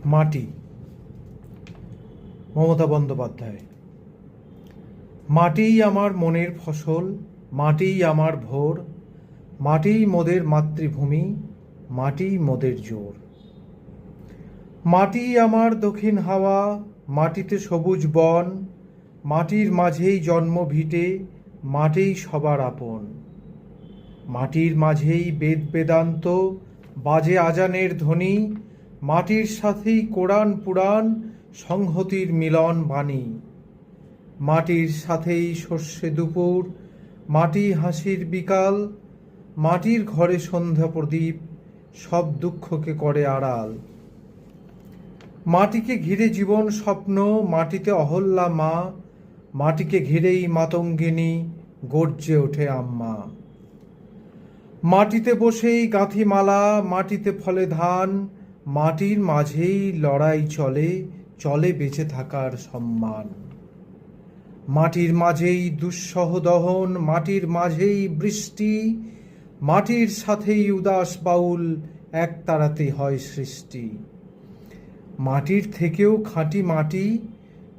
মাটি, মমতা বন্দ্যোপাধ্যায়। মাটিই আমার মনের ফসল, মাটিই আমার ভোর, মাটিই মোদের মাতৃভূমি, মাটিই মোদের জোর। মাটিই আমার দক্ষিণ হাওয়া, মাটিতে সবুজ বন, মাটির মাঝেই জন্ম ভিটে, মাটিই সবার আপন। মাটির মাঝেই বেদ বেদান্ত, বাজে আজানের ধ্বনি, মাটির সাথেই কোরআন পুরাণ, সংহতির মিলন বাণী। মাটির সাথেই শস্যে দুপুর, মাটি হাসির বিকাল, মাটির ঘরে সন্ধ্যা প্রদীপ, সব দুঃখকে করে আড়াল। মাটিকে ঘিরে জীবন স্বপ্ন, মাটিতে অহল্যা মা, মাটিকে ঘিরেই মাতঙ্গিনী, গর্জে ওঠে আম্মা। মাটিতে বসেই গাঁথি মালা, মাটিতে ফলে ধান, মাটির মাঝেই লড়াই চলে, চলে বেঁচে থাকার সম্মান। মাটির মাঝেই দুঃসহ দহন, মাটির মাঝেই বৃষ্টি, মাটির সাথেই উদাস বাউল, এক তারাতে হয় সৃষ্টি। মাটির থেকেও খাঁটি মাটি,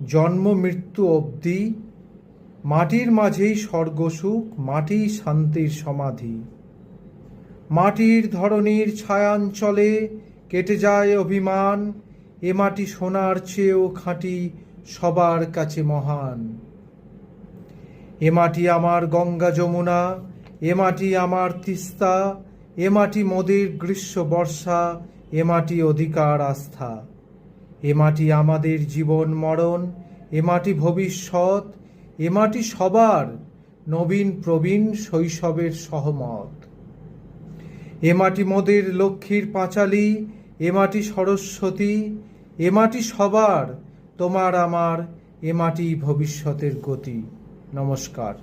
জন্ম মৃত্যু অবধি, মাটির মাঝেই স্বর্গসুখ, মাটিই শান্তির সমাধি। মাটির ধরণীর ছায়াঞ্চলে কেটে যায় অভিমান, এ মাটি সোনার চেয়েও খাঁটি, সবার কাছে মহান। এ মাটি আমার গঙ্গা যমুনা, এ মাটি আমার তিস্তা, এ মাটি মোদের গ্রীষ্ম বর্ষা, এ মাটি অধিকার আস্থা। এ মাটি আমাদের জীবন মরণ, এ মাটি ভবিষ্যৎ, এ মাটি সবার নবীন প্রবীণ শৈশবের সহমত। এ মাটি মোদের লক্ষ্মীর পাঁচালী, এ মাটি সরস্বতী, এ মাটি সবার, তোমার আমার, এ মাটি ভবিষ্যতের গতি। নমস্কার।